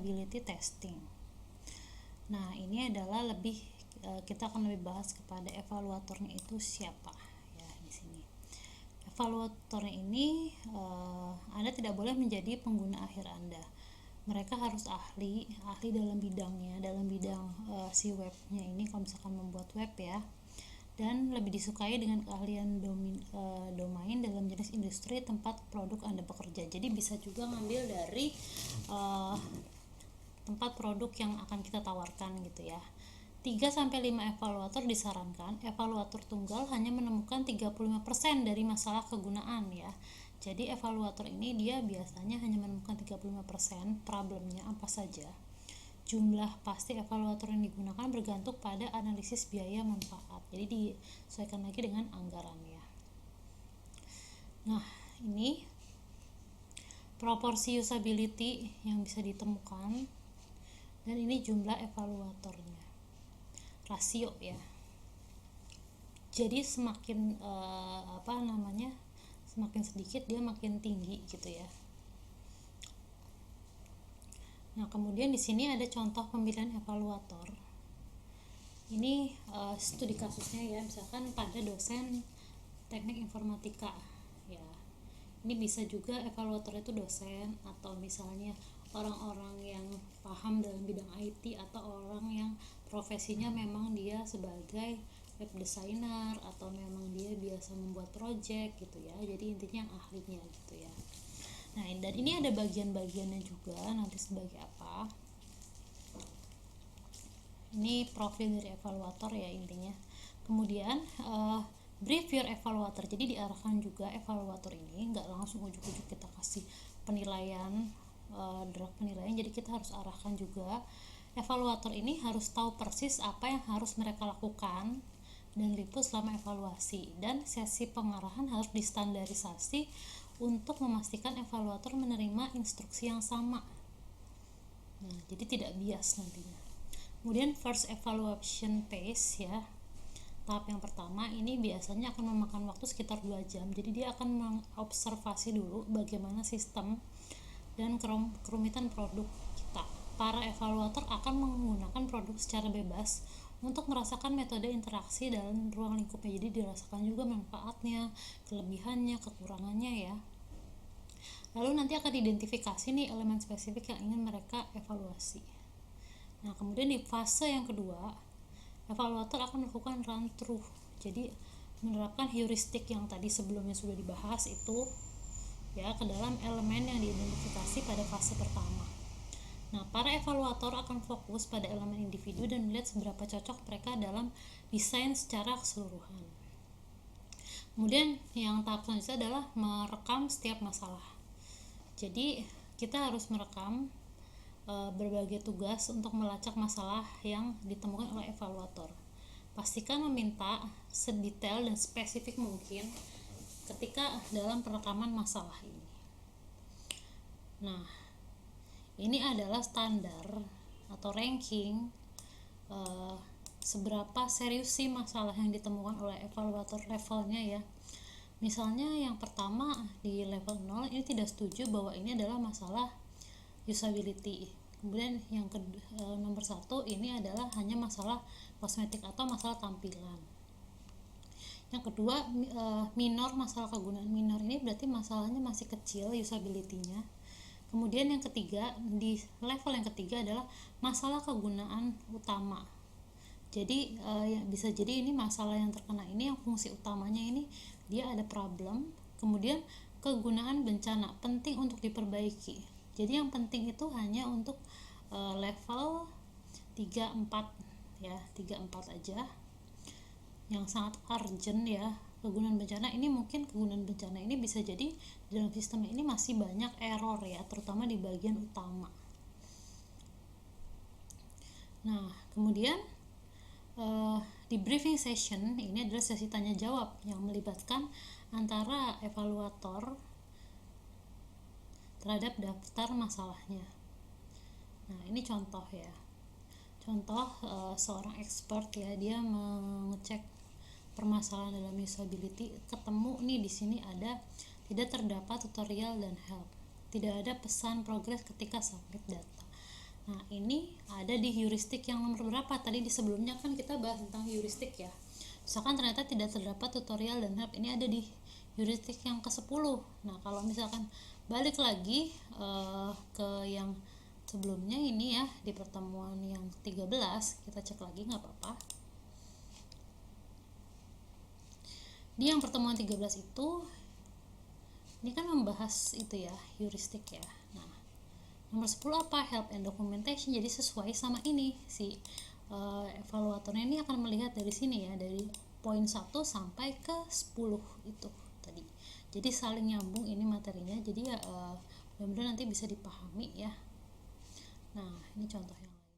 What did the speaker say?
usability testing. Nah, ini adalah kita akan lebih bahas kepada evaluatornya itu siapa ya di sini. Evaluatornya ini Anda tidak boleh menjadi pengguna akhir Anda. Mereka harus ahli dalam bidangnya, dalam bidang si webnya ini, kalau misalkan membuat web ya, dan lebih disukai dengan keahlian domain dalam jenis industri tempat produk Anda bekerja. Jadi bisa juga ngambil dari tempat produk yang akan kita tawarkan gitu ya. 3-5 evaluator disarankan. Evaluator tunggal hanya menemukan 35% dari masalah kegunaan ya. Jadi evaluator ini dia biasanya hanya menemukan 35% problemnya apa saja. Jumlah pasti evaluator yang digunakan bergantung pada analisis biaya manfaat. Jadi disesuaikan lagi dengan anggaran ya. Nah, ini proporsi usability yang bisa ditemukan, dan ini jumlah evaluatornya, rasio ya. Jadi semakin semakin sedikit dia makin tinggi gitu ya. Nah, kemudian di sini ada contoh pemilihan evaluator. Ini studi kasusnya ya, misalkan pada dosen teknik informatika ya. Ini bisa juga evaluator itu dosen, atau misalnya orang-orang yang paham dalam bidang IT, atau orang yang profesinya memang dia sebagai web designer, atau memang dia biasa membuat project gitu ya. Jadi intinya yang ahlinya gitu ya. Nah, dan ini ada bagian-bagiannya juga nanti sebagai apa. Ini profil dari evaluator ya intinya. Kemudian brief your evaluator. Jadi diarahkan juga evaluator ini, nggak langsung ujuk-ujuk kita kasih penilaian, draft penilaian. Jadi kita harus arahkan juga. Evaluator ini harus tahu persis apa yang harus mereka lakukan dan liput selama evaluasi, dan sesi pengarahan harus distandarisasi untuk memastikan evaluator menerima instruksi yang sama. Nah, jadi tidak bias nantinya. Kemudian first evaluation phase ya. Tahap yang pertama ini biasanya akan memakan waktu sekitar 2 jam. Jadi dia akan mengobservasi dulu bagaimana sistem dan kerumitan produk kita. Para evaluator akan menggunakan produk secara bebas untuk merasakan metode interaksi dalam ruang lingkupnya. Jadi dirasakan juga manfaatnya, kelebihannya, kekurangannya ya. Lalu nanti akan diidentifikasi nih elemen spesifik yang ingin mereka evaluasi. Nah, kemudian di fase yang kedua, evaluator akan melakukan run through. Jadi menerapkan heuristik yang tadi sebelumnya sudah dibahas itu ya ke dalam elemen yang diidentifikasi pada fase pertama. Nah, para evaluator akan fokus pada elemen individu dan melihat seberapa cocok mereka dalam desain secara keseluruhan. Kemudian yang tahap selanjutnya adalah merekam setiap masalah. Jadi kita harus merekam berbagai tugas untuk melacak masalah yang ditemukan oleh evaluator. Pastikan meminta sedetail dan spesifik mungkin ketika dalam perekaman masalah ini. Nah, ini adalah standar atau ranking seberapa serius sih masalah yang ditemukan oleh evaluator levelnya ya. Misalnya yang pertama di level 0 ini tidak setuju bahwa ini adalah masalah usability. Kemudian yang nomor 1 ini adalah hanya masalah kosmetik atau masalah tampilan. Yang kedua minor, masalah kegunaan minor. Ini berarti masalahnya masih kecil usability-nya. Kemudian yang ketiga, di level yang ketiga adalah masalah kegunaan utama. Jadi bisa jadi ini masalah yang terkena ini yang fungsi utamanya ini dia ada problem. Kemudian kegunaan bencana penting untuk diperbaiki. Jadi yang penting itu hanya untuk level 3-4 ya, 3-4 aja. Yang sangat urgent ya, kegunaan bencana ini, mungkin kegunaan bencana ini bisa jadi dalam sistem ini masih banyak error ya, terutama di bagian utama. Nah, kemudian di briefing session ini adalah sesi tanya jawab yang melibatkan antara evaluator terhadap daftar masalahnya. Nah, ini contoh ya. Contoh seorang expert ya, dia mengecek permasalahan dalam usability, ketemu nih di sini ada tidak terdapat tutorial dan help. Tidak ada pesan progres ketika submit data. ini ada di heuristik yang nomor berapa. Tadi di sebelumnya kan kita bahas tentang heuristik ya, misalkan ternyata tidak terdapat tutorial dan help, ini ada di heuristik yang ke-10. Nah kalau misalkan balik lagi ke yang sebelumnya ini ya, di pertemuan yang 13 kita cek lagi nggak apa-apa. Di yang pertemuan 13 itu ini kan membahas itu ya, heuristik ya. Nah nomor 10 apa? Help and documentation. Jadi sesuai sama ini si evaluatornya ini akan melihat dari sini ya, dari poin 1 sampai ke 10 itu tadi. Jadi saling nyambung ini materinya. Jadi ya benar-benar nanti bisa dipahami ya. Nah ini contohnya.